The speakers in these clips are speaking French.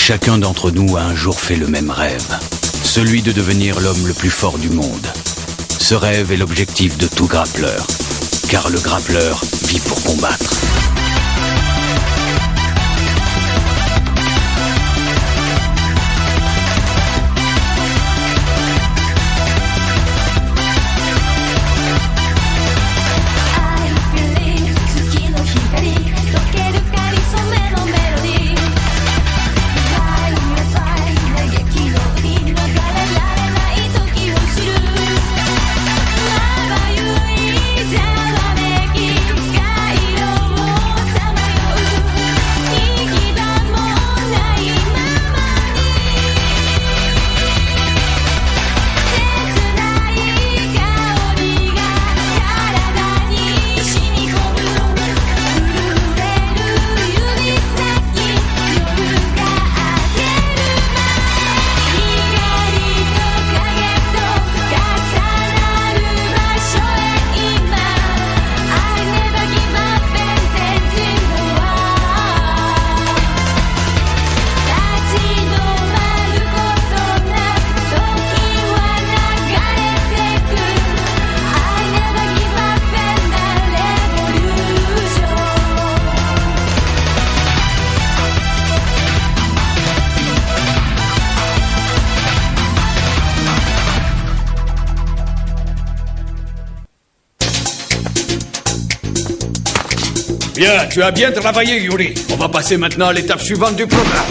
Chacun d'entre nous a un jour fait le même rêve, celui de devenir l'homme le plus fort du monde. Ce rêve est l'objectif de tout grappleur, car le grappleur vit pour combattre. Bien, tu as bien travaillé, Yuri. On va passer maintenant à l'étape suivante du programme.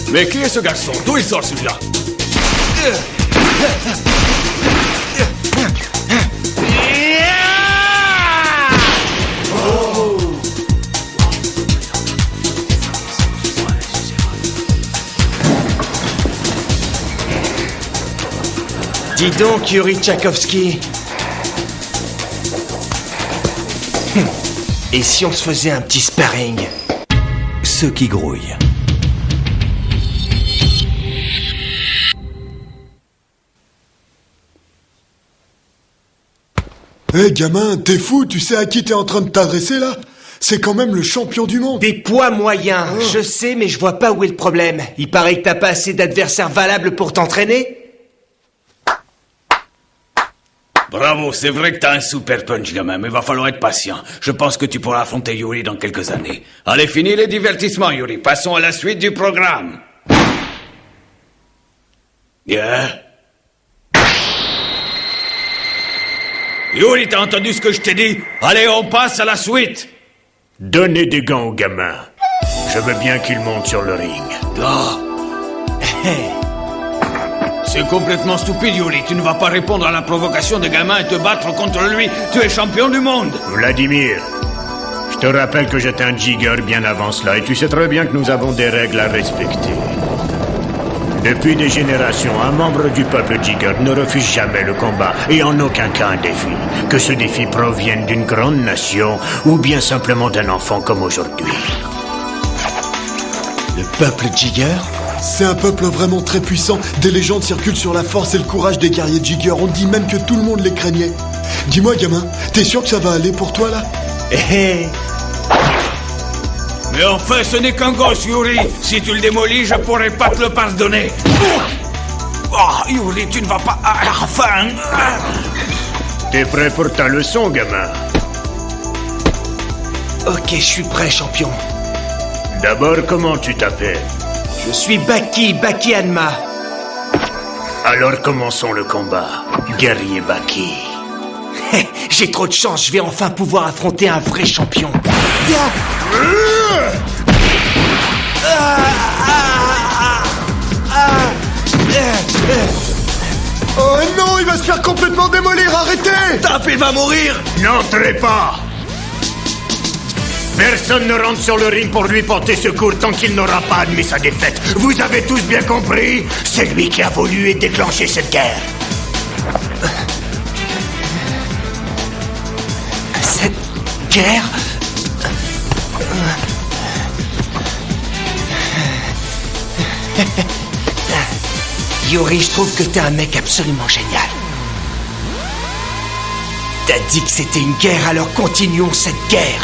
Mais qui est ce garçon? D'où il sort celui-là? Dis donc, Yuri Tchaikovsky. Et si on se faisait un petit sparring? Ceux qui grouillent. Hé gamin, t'es fou, tu sais à qui t'es en train de t'adresser là? C'est quand même le champion du monde. Des poids moyens, je sais, mais je vois pas où est le problème. Il paraît que t'as pas assez d'adversaires valables pour t'entraîner. Bravo, c'est vrai que t'as un super punch, gamin, mais va falloir être patient. Je pense que tu pourras affronter Yuri dans quelques années. Allez, fini les divertissements, Yuri. Passons à la suite du programme. Yeah. Yuri, t'as entendu ce que je t'ai dit? Allez, on passe à la suite. Donnez des gants au gamin. Je veux bien qu'il monte sur le ring. Ah. C'est complètement stupide, Yuri. Tu ne vas pas répondre à la provocation des gamins et te battre contre lui. Tu es champion du monde. Vladimir, je te rappelle que j'étais un jigger bien avant cela et tu sais très bien que nous avons des règles à respecter. Depuis des générations, un membre du peuple jigger ne refuse jamais le combat et en aucun cas un défi. Que ce défi provienne d'une grande nation ou bien simplement d'un enfant comme aujourd'hui. Le peuple jigger? C'est un peuple vraiment très puissant. Des légendes circulent sur la force et le courage des guerriers jigger. On dit même que tout le monde les craignait. Dis-moi gamin, t'es sûr que ça va aller pour toi là? Mais enfin, ce n'est qu'un gosse, Yuri. Si tu le démolis, je pourrai pas te le pardonner. Oh, Yuri, tu ne vas pas... Enfin... T'es prêt pour ta leçon, gamin? Ok, je suis prêt, champion. D'abord, comment tu t'appelles? Je suis Baki Hanma. Alors commençons le combat, guerrier Baki. J'ai trop de chance, je vais enfin pouvoir affronter un vrai champion. Oh non, il va se faire complètement démolir, arrêtez! Tape, il va mourir. N'entrez pas! Personne ne rentre sur le ring pour lui porter secours tant qu'il n'aura pas admis sa défaite. Vous avez tous bien compris? C'est lui qui a voulu et déclenché cette guerre. Cette guerre? Yuri, je trouve que t'es un mec absolument génial. T'as dit que c'était une guerre, alors continuons cette guerre.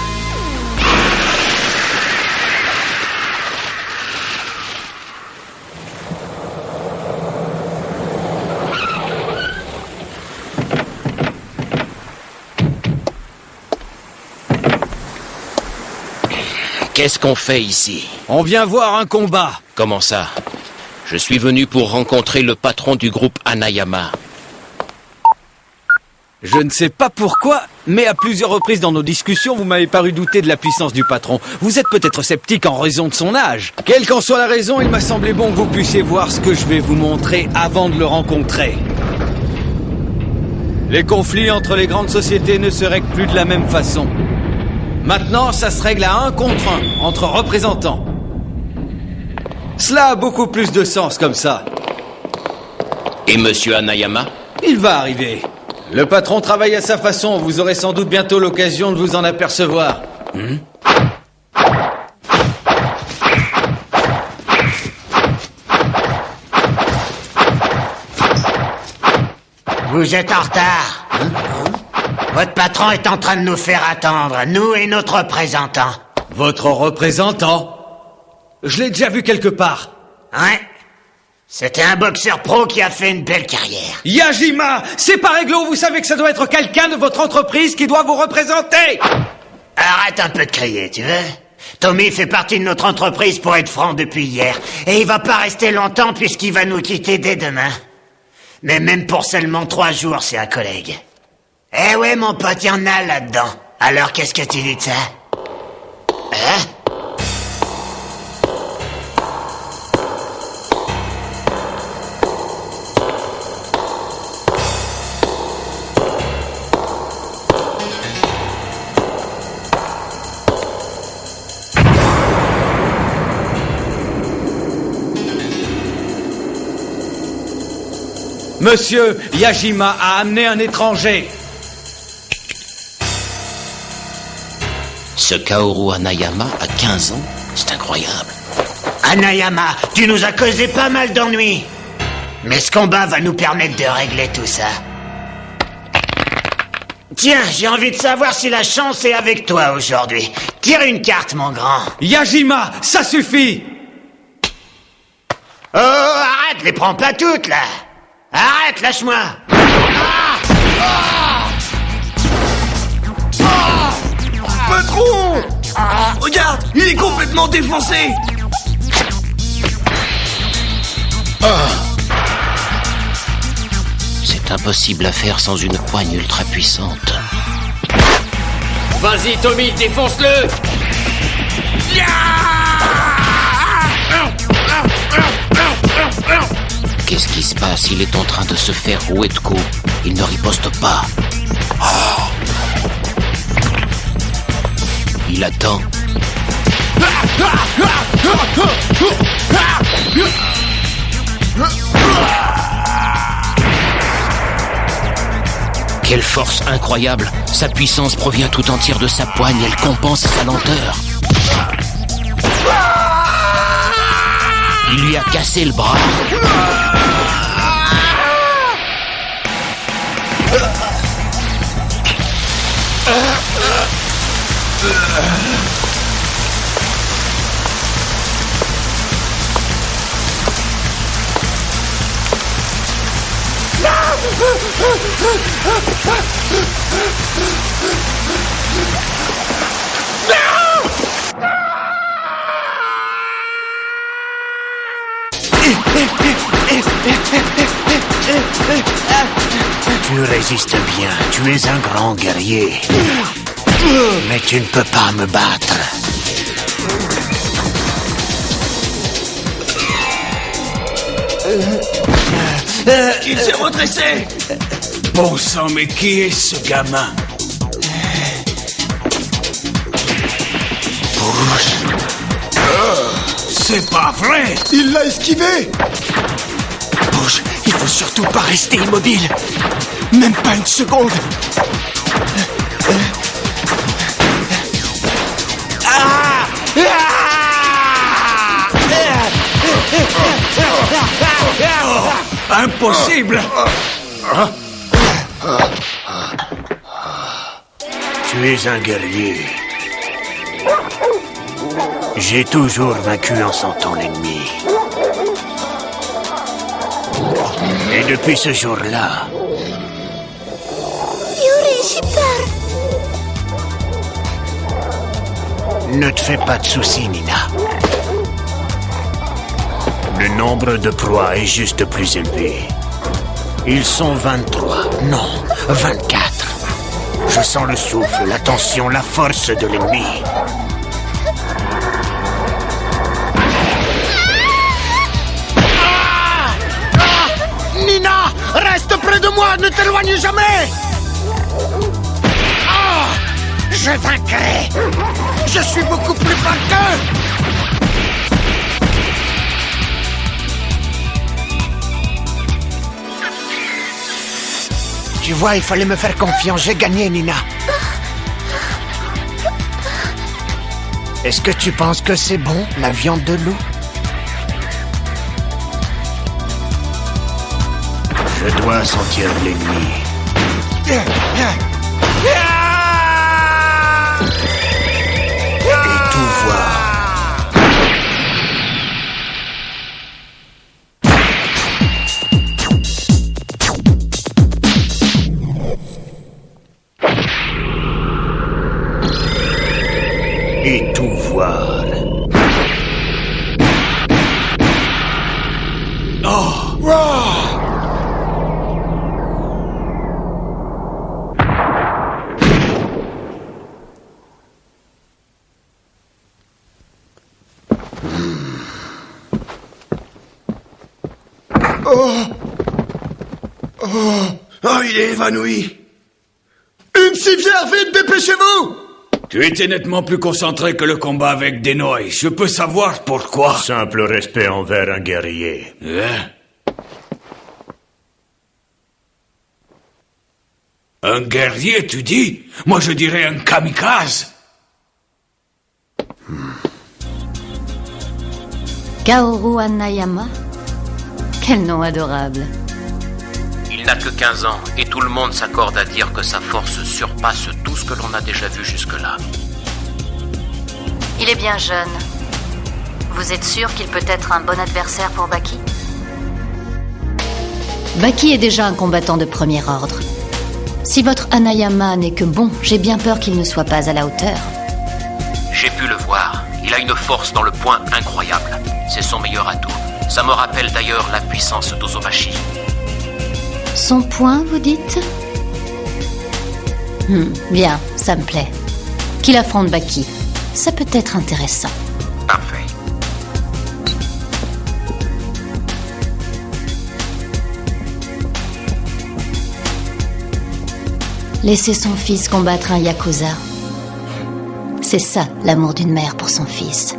Qu'est-ce qu'on fait ici? On vient voir un combat. Comment ça? Je suis venu pour rencontrer le patron du groupe Hanayama. Je ne sais pas pourquoi, mais à plusieurs reprises dans nos discussions, vous m'avez paru douter de la puissance du patron. Vous êtes peut-être sceptique en raison de son âge. Quelle qu'en soit la raison, il m'a semblé bon que vous puissiez voir ce que je vais vous montrer avant de le rencontrer. Les conflits entre les grandes sociétés ne se règlent plus de la même façon. Maintenant, ça se règle à 1 contre 1, entre représentants. Cela a beaucoup plus de sens comme ça. Et Monsieur Hanayama? Il va arriver. Le patron travaille à sa façon, vous aurez sans doute bientôt l'occasion de vous en apercevoir. Vous êtes en retard. Votre patron est en train de nous faire attendre, nous et notre représentant. Votre représentant? Je l'ai déjà vu quelque part. Ouais. C'était un boxeur pro qui a fait une belle carrière. Yajima! C'est pas réglo, vous savez que ça doit être quelqu'un de votre entreprise qui doit vous représenter! Arrête un peu de crier, tu veux? Tommy fait partie de notre entreprise pour être franc depuis hier. Et il va pas rester longtemps puisqu'il va nous quitter dès demain. Mais même pour seulement 3 jours, c'est un collègue. Eh ouais, mon pote, y en a là-dedans. Alors qu'est-ce que tu dis de ça? Hein? Monsieur Yajima a amené un étranger. Ce Kaoru Hanayama a 15 ans? C'est incroyable. Hanayama, tu nous as causé pas mal d'ennuis. Mais ce combat va nous permettre de régler tout ça. Tiens, j'ai envie de savoir si la chance est avec toi aujourd'hui. Tire une carte, mon grand. Yajima, ça suffit! Oh, arrête, les prends pas toutes, là. Arrête, lâche-moi. Patron! Regarde, il est complètement défoncé! C'est impossible à faire sans une poigne ultra puissante. Vas-y, Tommy, défonce-le! Qu'est-ce qui se passe? Il est en train de se faire rouer de coups. Il ne riposte pas. Il attend. Quelle force incroyable! Sa puissance provient tout entière de sa poigne. Elle compense sa lenteur. Il lui a cassé le bras. Tu résistes bien, tu es un grand guerrier. Mais tu ne peux pas me battre. Il s'est redressé! Bon sang, mais qui est ce gamin? C'est pas vrai! Il l'a esquivé! Bouge, il faut surtout pas rester immobile. Même pas une seconde. Impossible! Tu es un guerrier. J'ai toujours vaincu en sentant l'ennemi. Et depuis ce jour-là... Ne te fais pas de soucis, Nina. Le nombre de proies est juste plus élevé. Ils sont 23, non, 24. Je sens le souffle, la tension, la force de l'ennemi. Nina, reste près de moi, ne t'éloigne jamais. Je vaincrai. Je suis beaucoup plus fort qu'eux. Tu vois, il fallait me faire confiance. J'ai gagné, Nina. Est-ce que tu penses que c'est bon, la viande de loup? Je dois sentir l'ennemi. Et tout voir. Et tout voir. Oh, il est évanoui. Une civière, vite, dépêchez-vous! Tu étais nettement plus concentré que le combat avec Denoy. Je peux savoir pourquoi. Simple respect envers un guerrier. Hein? Un guerrier, tu dis? Moi, je dirais un kamikaze. Kaoru Hanayama? Quel nom adorable. Il n'a que 15 ans et tout le monde s'accorde à dire que sa force surpasse tout ce que l'on a déjà vu jusque-là. Il est bien jeune. Vous êtes sûr qu'il peut être un bon adversaire pour Baki? Baki est déjà un combattant de premier ordre. Si votre Hanayama n'est que bon, j'ai bien peur qu'il ne soit pas à la hauteur. J'ai pu le voir. Il a une force dans le poing incroyable. C'est son meilleur atout. Ça me rappelle d'ailleurs la puissance d'Ozomashi. Son poing, vous dites? Bien, ça me plaît. Qu'il affronte Baki. Ça peut être intéressant. Parfait. Laisser son fils combattre un Yakuza. C'est ça, l'amour d'une mère pour son fils.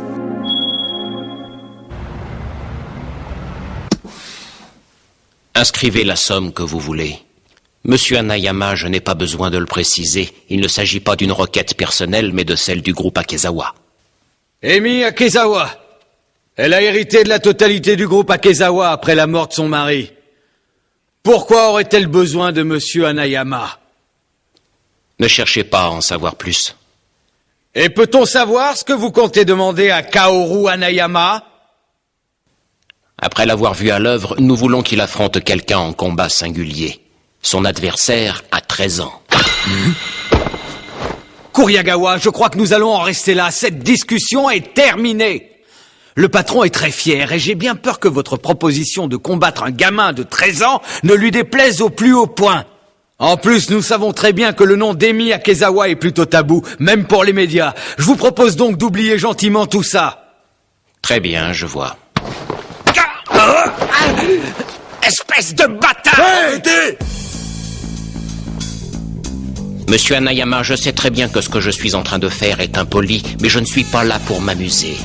Inscrivez la somme que vous voulez. Monsieur Hanayama, je n'ai pas besoin de le préciser. Il ne s'agit pas d'une requête personnelle, mais de celle du groupe Akezawa. Emi Akezawa. Elle a hérité de la totalité du groupe Akezawa après la mort de son mari. Pourquoi aurait-elle besoin de Monsieur Hanayama? Ne cherchez pas à en savoir plus. Et peut-on savoir ce que vous comptez demander à Kaoru Hanayama? Après l'avoir vu à l'œuvre, nous voulons qu'il affronte quelqu'un en combat singulier. Son adversaire a 13 ans. Kuryagawa, je crois que nous allons en rester là. Cette discussion est terminée. Le patron est très fier et j'ai bien peur que votre proposition de combattre un gamin de 13 ans ne lui déplaise au plus haut point. En plus, nous savons très bien que le nom d'Emi Akezawa est plutôt tabou, même pour les médias. Je vous propose donc d'oublier gentiment tout ça. Très bien, je vois. Espèce de bâtard! Arrêtez! Monsieur Hanayama, je sais très bien que ce que je suis en train de faire est impoli, mais je ne suis pas là pour m'amuser.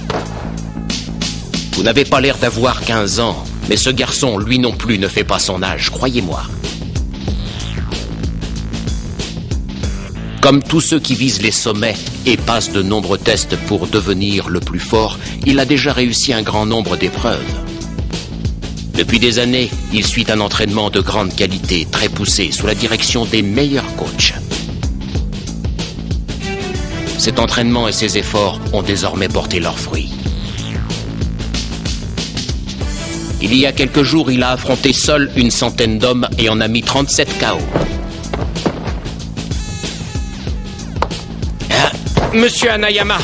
Vous n'avez pas l'air d'avoir 15 ans, mais ce garçon, lui non plus, ne fait pas son âge, croyez-moi. Comme tous ceux qui visent les sommets et passent de nombreux tests pour devenir le plus fort, il a déjà réussi un grand nombre d'épreuves. Depuis des années, il suit un entraînement de grande qualité, très poussé, sous la direction des meilleurs coachs. Cet entraînement et ses efforts ont désormais porté leurs fruits. Il y a quelques jours, il a affronté seul une centaine d'hommes et en a mis 37 KO. Monsieur Hanayama,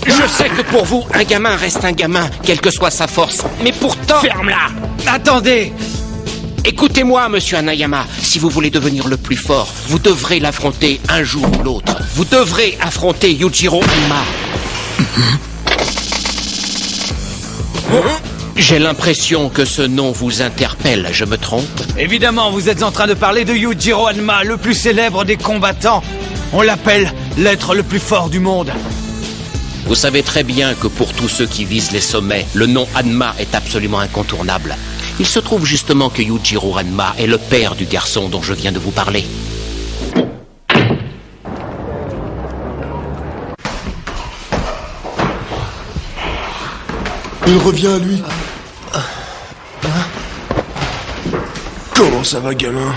Je sais que pour vous, un gamin reste un gamin, quelle que soit sa force. Mais pourtant... Ferme-la! Attendez! Écoutez-moi, monsieur Hanayama. Si vous voulez devenir le plus fort, vous devrez l'affronter un jour ou l'autre. Vous devrez affronter Yujiro Hanma. J'ai l'impression que ce nom vous interpelle, je me trompe? Évidemment, vous êtes en train de parler de Yujiro Hanma, le plus célèbre des combattants. On l'appelle l'être le plus fort du monde. Vous savez très bien que pour tous ceux qui visent les sommets, le nom Hanma est absolument incontournable. Il se trouve justement que Yujiro Hanma est le père du garçon dont je viens de vous parler. Il revient à lui. Comment ça va, gamin?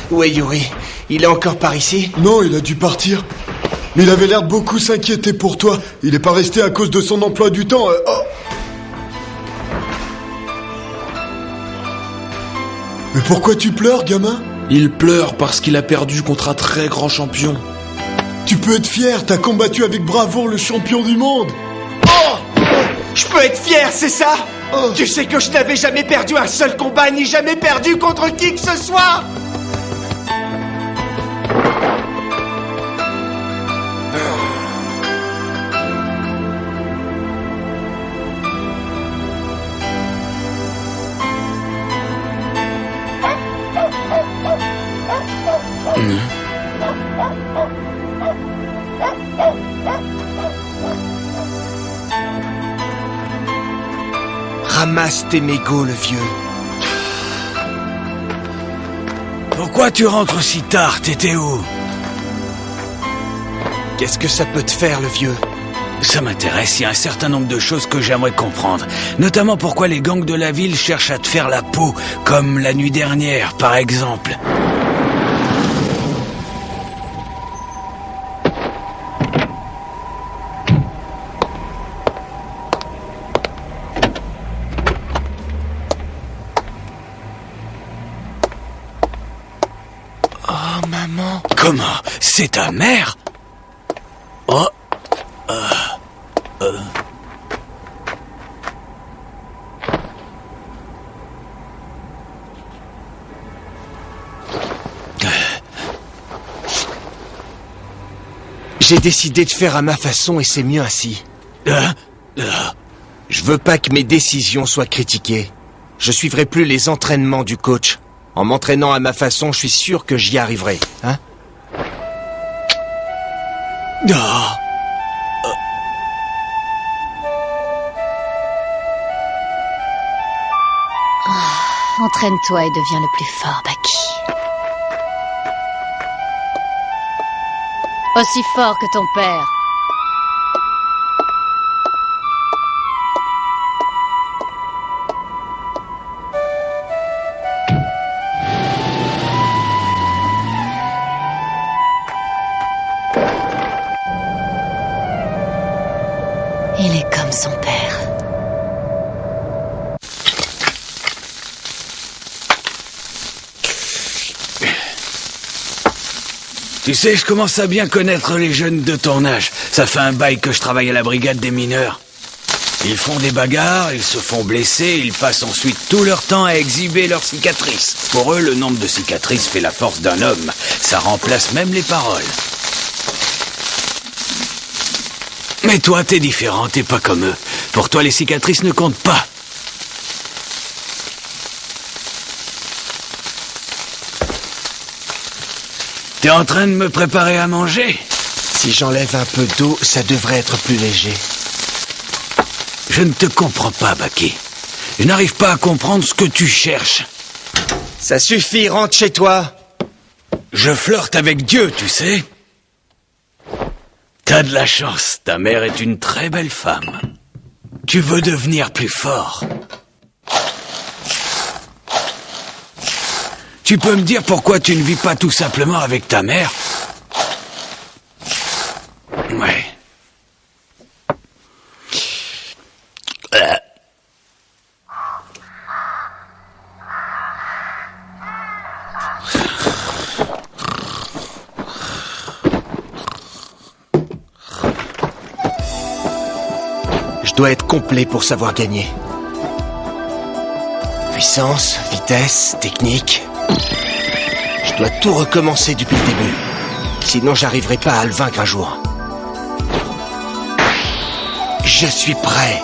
Où est Yuri? Il est encore par ici? Non, il a dû partir. Mais il avait l'air de beaucoup s'inquiéter pour toi. Il est pas resté à cause de son emploi du temps. Mais pourquoi tu pleures, gamin? Il pleure parce qu'il a perdu contre un très grand champion. Tu peux être fier, t'as combattu avec bravoure le champion du monde. Je peux être fier, c'est ça? Tu sais que je n'avais jamais perdu un seul combat, ni jamais perdu contre qui que ce soit. Ramasse tes mégots, le vieux. Pourquoi tu rentres si tard? T'étais où? Qu'est-ce que ça peut te faire, le vieux? Ça m'intéresse, il y a un certain nombre de choses que j'aimerais comprendre. Notamment pourquoi les gangs de la ville cherchent à te faire la peau, comme la nuit dernière, par exemple. Oh, maman. Comment? C'est ta mère? Oh. J'ai décidé de faire à ma façon et c'est mieux ainsi. Je veux pas que mes décisions soient critiquées. Je suivrai plus les entraînements du coach. En m'entraînant à ma façon, je suis sûr que j'y arriverai, hein? Entraîne-toi et deviens le plus fort, Baki. Aussi fort que ton père. Il est comme son père. Tu sais, je commence à bien connaître les jeunes de ton âge. Ça fait un bail que je travaille à la brigade des mineurs. Ils font des bagarres, ils se font blesser, ils passent ensuite tout leur temps à exhiber leurs cicatrices. Pour eux, le nombre de cicatrices fait la force d'un homme. Ça remplace même les paroles. Mais toi, t'es différent, t'es pas comme eux. Pour toi, les cicatrices ne comptent pas. T'es en train de me préparer à manger? Si j'enlève un peu d'eau, ça devrait être plus léger. Je ne te comprends pas, Baki. Je n'arrive pas à comprendre ce que tu cherches. Ça suffit, rentre chez toi. Je flirte avec Dieu, tu sais. T'as de la chance, ta mère est une très belle femme. Tu veux devenir plus fort. Tu peux me dire pourquoi tu ne vis pas tout simplement avec ta mère? Ouais. Je dois être complet pour savoir gagner. Puissance, vitesse, technique. Je dois tout recommencer depuis le début. Sinon, j'arriverai pas à le vaincre un jour. Je suis prêt.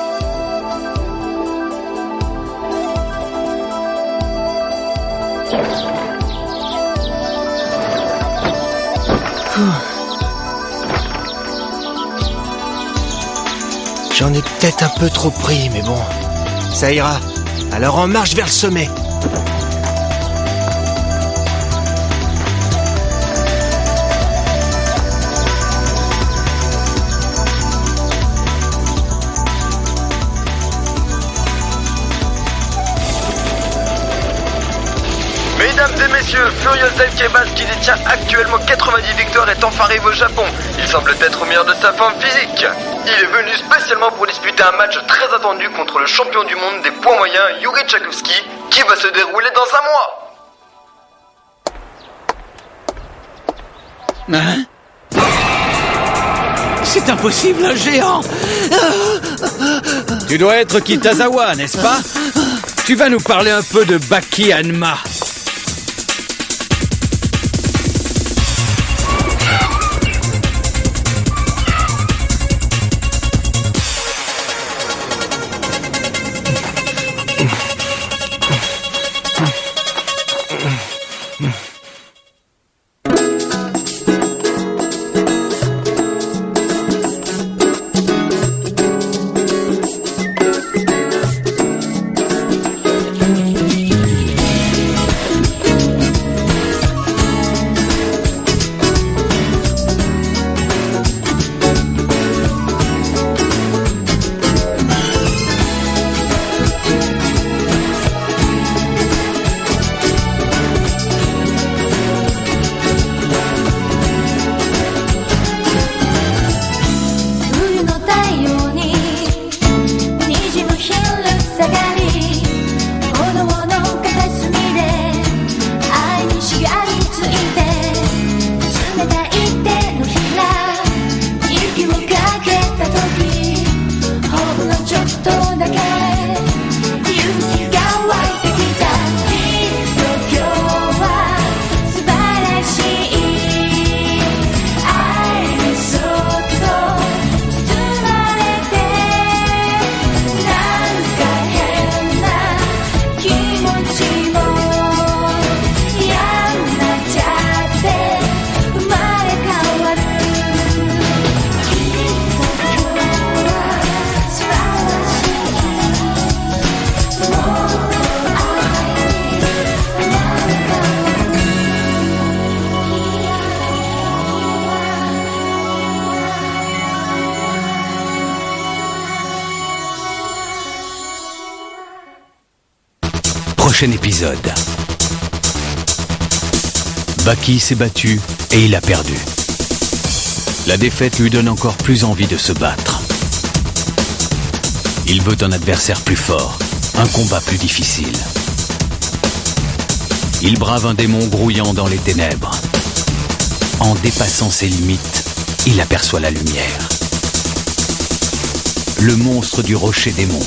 J'en ai peut-être un peu trop pris, mais bon, ça ira. Alors en marche vers le sommet. Mesdames et messieurs, Furious Daikebas, qui détient actuellement 90 victoires, est enfin arrivé au Japon. Il semble être au meilleur de sa forme physique. Il est venu spécialement pour disputer un match très attendu contre le champion du monde des poids moyens, Yuri Tchaikovsky, qui va se dérouler dans un mois. Hein? C'est impossible, un géant! Tu dois être Kitazawa, n'est-ce pas? Tu vas nous parler un peu de Baki Hanma. Prochain épisode. Baki s'est battu et il a perdu. La défaite lui donne encore plus envie de se battre. Il veut un adversaire plus fort, un combat plus difficile. Il brave un démon grouillant dans les ténèbres. En dépassant ses limites, il aperçoit la lumière. Le monstre du rocher démon.